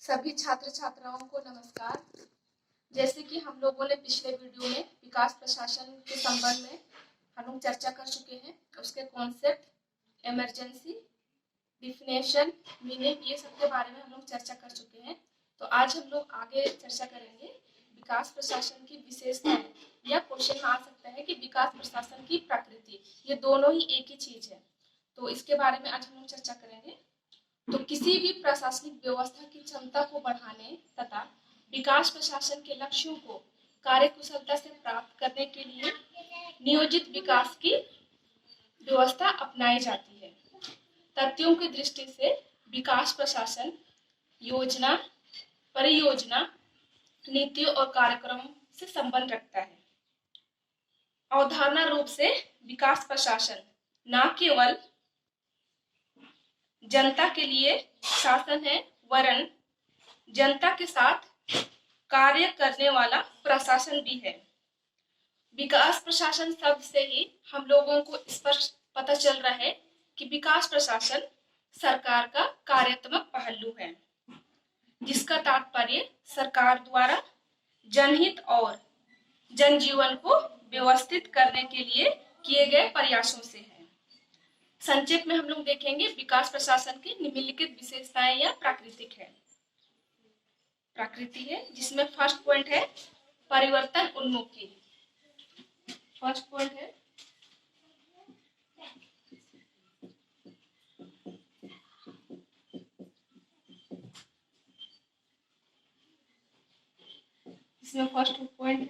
सभी छात्र छात्राओं को नमस्कार। जैसे कि हम लोगों ने पिछले वीडियो में विकास प्रशासन के संबंध में हम लोग चर्चा कर चुके हैं। उसके कॉन्सेप्ट, इमरजेंसी, डिफिनेशन, मीनिंग, ये सब के बारे में हम लोग चर्चा कर चुके हैं। तो आज हम लोग आगे चर्चा करेंगे विकास प्रशासन की विशेषताएं, या क्वेश्चन में आ सकता है कि विकास प्रशासन की प्रकृति। ये दोनों ही एक ही चीज है, तो इसके बारे में आज हम लोग चर्चा करेंगे। तो किसी भी प्रशासनिक व्यवस्था की क्षमता को बढ़ाने तथा विकास प्रशासन के लक्ष्यों को कार्यकुशलता से प्राप्त करने के लिए नियोजित विकास की व्यवस्था अपनाई जाती है। तथ्यों की दृष्टि से विकास प्रशासन योजना, परियोजना, नीतियों और कार्यक्रमों से संबंध रखता है। अवधारणा रूप से विकास प्रशासन न केवल जनता के लिए शासन है, वरन जनता के साथ कार्य करने वाला प्रशासन भी है। विकास प्रशासन शब्द से ही हम लोगों को स्पष्ट पता चल रहा है कि विकास प्रशासन सरकार का कार्यात्मक पहलू है, जिसका तात्पर्य सरकार द्वारा जनहित और जनजीवन को व्यवस्थित करने के लिए किए गए प्रयासों से है। संक्षेप में हम लोग देखेंगे विकास प्रशासन की निम्नलिखित विशेषताएं या प्रकृति है, जिसमें फर्स्ट पॉइंट है परिवर्तन उन्मुखी। फर्स्ट पॉइंट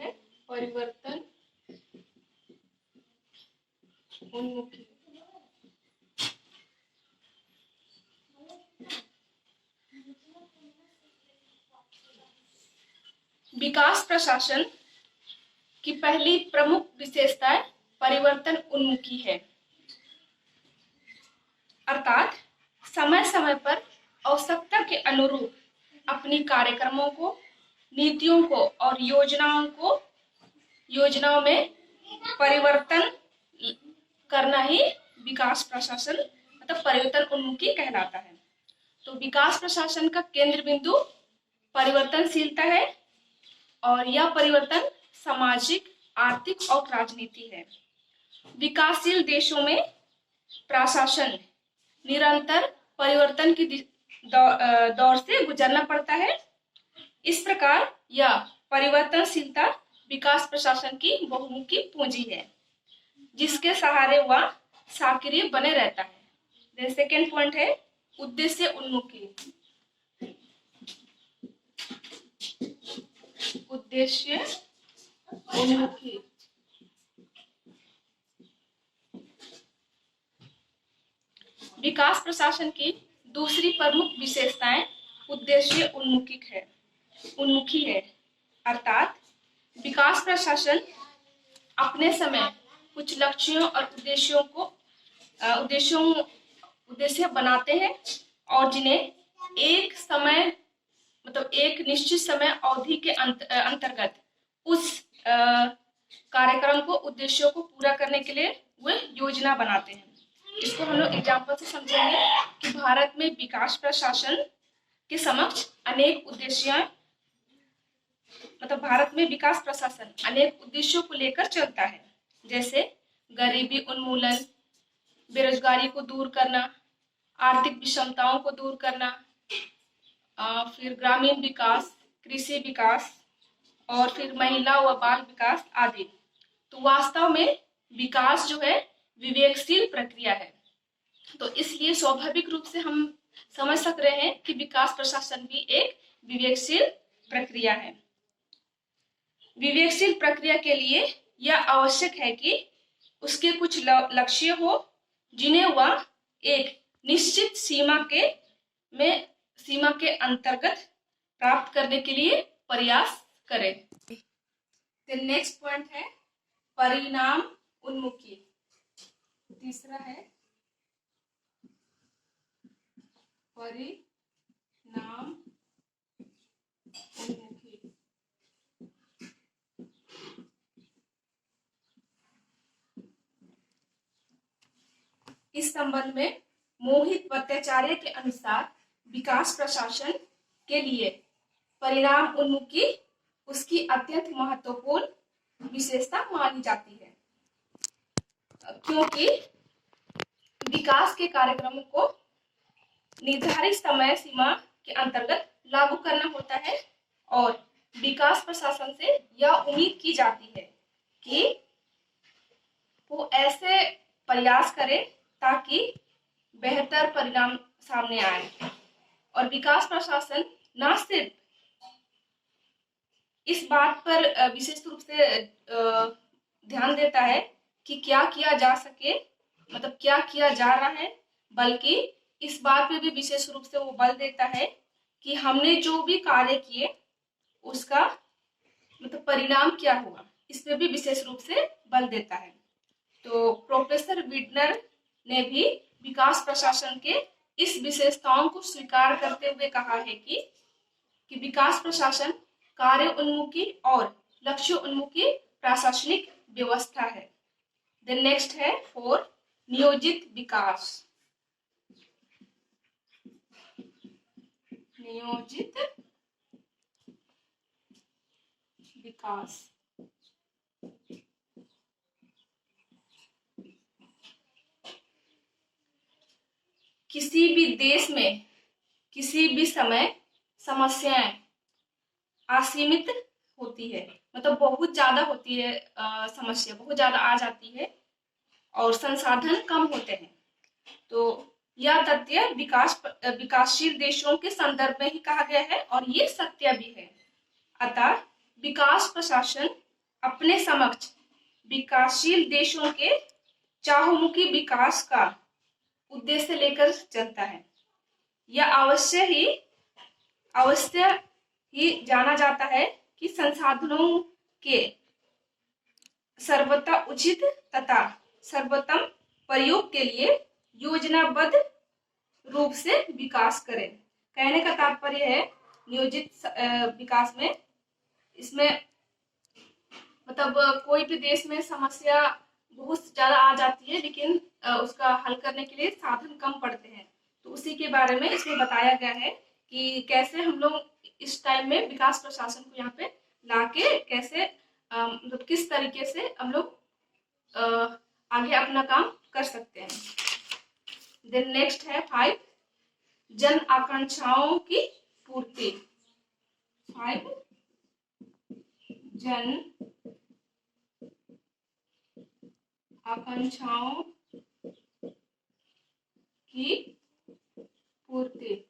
है परिवर्तन उन्मुखी। विकास प्रशासन की पहली प्रमुख विशेषता परिवर्तन उन्मुखी है, अर्थात समय समय पर आवश्यकता के अनुरूप अपनी कार्यक्रमों को, नीतियों को और योजनाओं में परिवर्तन करना ही विकास प्रशासन मतलब परिवर्तन उन्मुखी कहलाता है। तो विकास प्रशासन का केंद्र बिंदु परिवर्तनशीलता है और यह परिवर्तन सामाजिक, आर्थिक और राजनीति है। विकासशील देशों में प्रशासन निरंतर परिवर्तन की दौर से गुजरना पड़ता है। इस प्रकार यह परिवर्तनशीलता विकास प्रशासन की बहुमुखी पूंजी है, जिसके सहारे वह सक्रिय बने रहता है। सेकेंड पॉइंट है उद्देश्य उन्मुखी। उद्देश्य उन्मुखी विकास प्रशासन की दूसरी प्रमुख विशेषताएं उद्देश्य उन्मुखी है, अर्थात विकास प्रशासन अपने समय कुछ लक्ष्यों और उद्देश्य बनाते हैं और जिन्हें एक निश्चित समय अवधि के अंतर्गत उस कार्यक्रम को, उद्देश्यों को पूरा करने के लिए वे योजना बनाते हैं। इसको हम लोग एग्जाम्पल से समझेंगे कि भारत में विकास प्रशासन के समक्ष अनेक भारत में विकास प्रशासन अनेक उद्देश्यों को लेकर चलता है, जैसे गरीबी उन्मूलन, बेरोजगारी को दूर करना, आर्थिक विषमताओं को दूर करना, फिर ग्रामीण विकास, कृषि विकास और फिर महिला व बाल विकास आदि। तो वास्तव में विकास जो है विवेकशील प्रक्रिया है, तो इसलिए स्वाभाविक रूप से हम समझ सक रहे हैं कि विकास प्रशासन भी एक विवेकशील प्रक्रिया है। विवेकशील प्रक्रिया के लिए यह आवश्यक है कि उसके कुछ लक्ष्य हो, जिन्हें वह एक निश्चित सीमा के अंतर्गत प्राप्त करने के लिए प्रयास करे। नेक्स्ट पॉइंट है परिणाम उन्मुखी। तीसरा है परिणाम उन्मुखी। इस संबंध में मोहित भट्टाचार्य के अनुसार विकास प्रशासन के लिए परिणाम उन्मुखी उसकी अत्यंत महत्वपूर्ण विशेषता मानी जाती है, क्योंकि विकास के कार्यक्रमों को निर्धारित समय सीमा के अंतर्गत लागू करना होता है और विकास प्रशासन से यह उम्मीद की जाती है कि वो ऐसे प्रयास करे ताकि बेहतर परिणाम सामने आए। और विकास प्रशासन न सिर्फ इस बात पर विशेष रूप से ध्यान देता है कि क्या किया जा सके, मतलब क्या किया जा रहा है, बल्कि इस बात पे भी विशेष रूप से वो बल देता है कि हमने जो भी कार्य किए उसका मतलब परिणाम क्या हुआ, इस पे भी विशेष रूप से बल देता है। तो प्रोफेसर विडनर ने भी विकास प्रशासन के इस विशेषताओं को स्वीकार करते हुए कहा है कि विकास प्रशासन कार्य उन्मुखी और लक्ष्य उन्मुखी प्रशासनिक व्यवस्था है। देन नेक्स्ट है 4 नियोजित विकास। नियोजित विकास किसी भी देश में किसी भी समय समस्याएं असीमित होती है, मतलब बहुत ज्यादा होती है, समस्या बहुत ज्यादा आ जाती है और संसाधन कम होते हैं। तो यह तथ्य विकासशील देशों के संदर्भ में ही कहा गया है और ये सत्य भी है। अतः विकास प्रशासन अपने समक्ष विकासशील देशों के चाहुमुखी विकास का उद्देश्य लेकर चलता है। यह अवश्य ही जाना जाता है कि संसाधनों के सर्वथा उचित तथा सर्वोत्तम प्रयोग के लिए योजनाबद्ध रूप से विकास करें। कहने का तात्पर्य है नियोजित विकास में, इसमें मतलब कोई भी देश में समस्या बहुत ज्यादा आ जाती है लेकिन उसका हल करने के लिए साधन कम पड़ते हैं, तो उसी के बारे में इसमें बताया गया है कि कैसे हम लोग इस टाइम में विकास प्रशासन को यहाँ पे लाके कैसे मतलब किस तरीके से हम लोग आगे अपना काम कर सकते हैं। देन नेक्स्ट है 5 जन आकांक्षाओं की पूर्ति। 5 जन आकांक्षाओं की पूर्ति।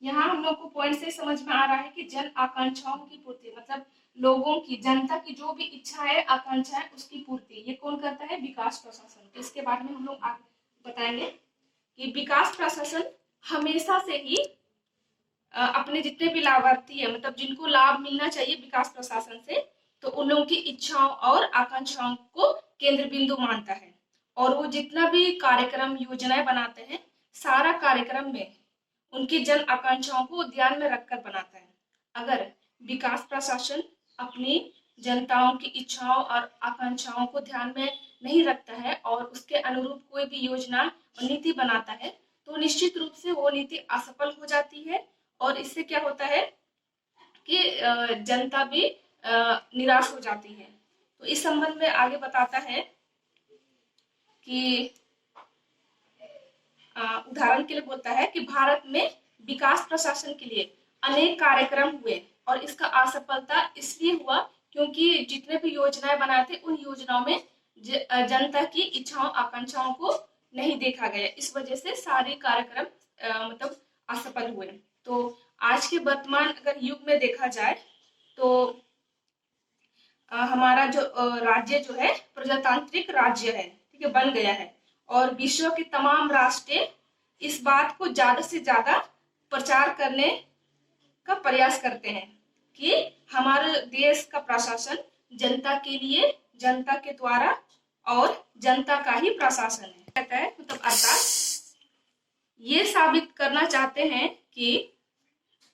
यहाँ हम लोग को पॉइंट से समझ में आ रहा है कि जन आकांक्षाओं की पूर्ति मतलब लोगों की, जनता की जो भी इच्छा है, आकांक्षा है, उसकी पूर्ति ये कौन करता है? विकास प्रशासन। इसके बारे में हम लोग आगे बताएंगे कि विकास प्रशासन हमेशा से ही अपने जितने भी लाभार्थी है, मतलब जिनको लाभ मिलना चाहिए विकास प्रशासन से, तो उन लोगों की इच्छाओं और आकांक्षाओं को केंद्र बिंदु मानता है और वो जितना भी कार्यक्रम योजनाएं बनाते हैं सारा कार्यक्रम में उनकी जन आकांक्षाओं को ध्यान में रखकर बनाता है। अगर विकास प्रशासन अपनी जनताओं की इच्छाओं और आकांक्षाओं को ध्यान में नहीं रखता है और उसके अनुरूप कोई भी योजना और नीति बनाता है तो निश्चित रूप से वो नीति असफल हो जाती है और इससे क्या होता है कि जनता भी निराश हो जाती है। तो इस संबंध में आगे बताता है कि उदाहरण के लिए बोलता है कि भारत में विकास प्रशासन के लिए अनेक कार्यक्रम हुए और इसका असफलता इसलिए हुआ क्योंकि जितने भी योजनाएं बनाए थे उन योजनाओं में जनता की इच्छाओं आकांक्षाओं को नहीं देखा गया, इस वजह से सारे कार्यक्रम मतलब असफल हुए। तो आज के वर्तमान अगर युग में देखा जाए तो हमारा जो राज्य जो है प्रजातांत्रिक राज्य है, ठीक है, बन गया है और विश्व के तमाम राष्ट्र इस बात को ज्यादा से ज्यादा प्रचार करने का प्रयास करते हैं कि हमारे देश का प्रशासन जनता के लिए, जनता के द्वारा और जनता का ही प्रशासन है। कहता है मतलब अर्थात ये साबित करना चाहते हैं कि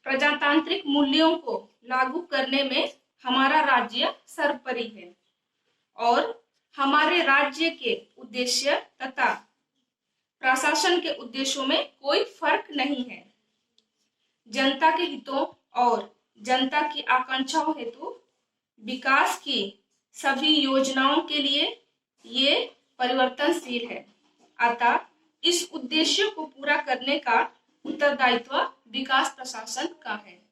प्रजातांत्रिक मूल्यों को लागू करने में हमारा राज्य सर्वोपरि है और हमारे राज्य के उद्देश्य तथा प्रशासन के उद्देश्यों में कोई फर्क नहीं है। जनता के हितों और जनता की आकांक्षाओं हेतु विकास की सभी योजनाओं के लिए ये परिवर्तनशील है। अतः इस उद्देश्य को पूरा करने का उत्तरदायित्व विकास प्रशासन का है।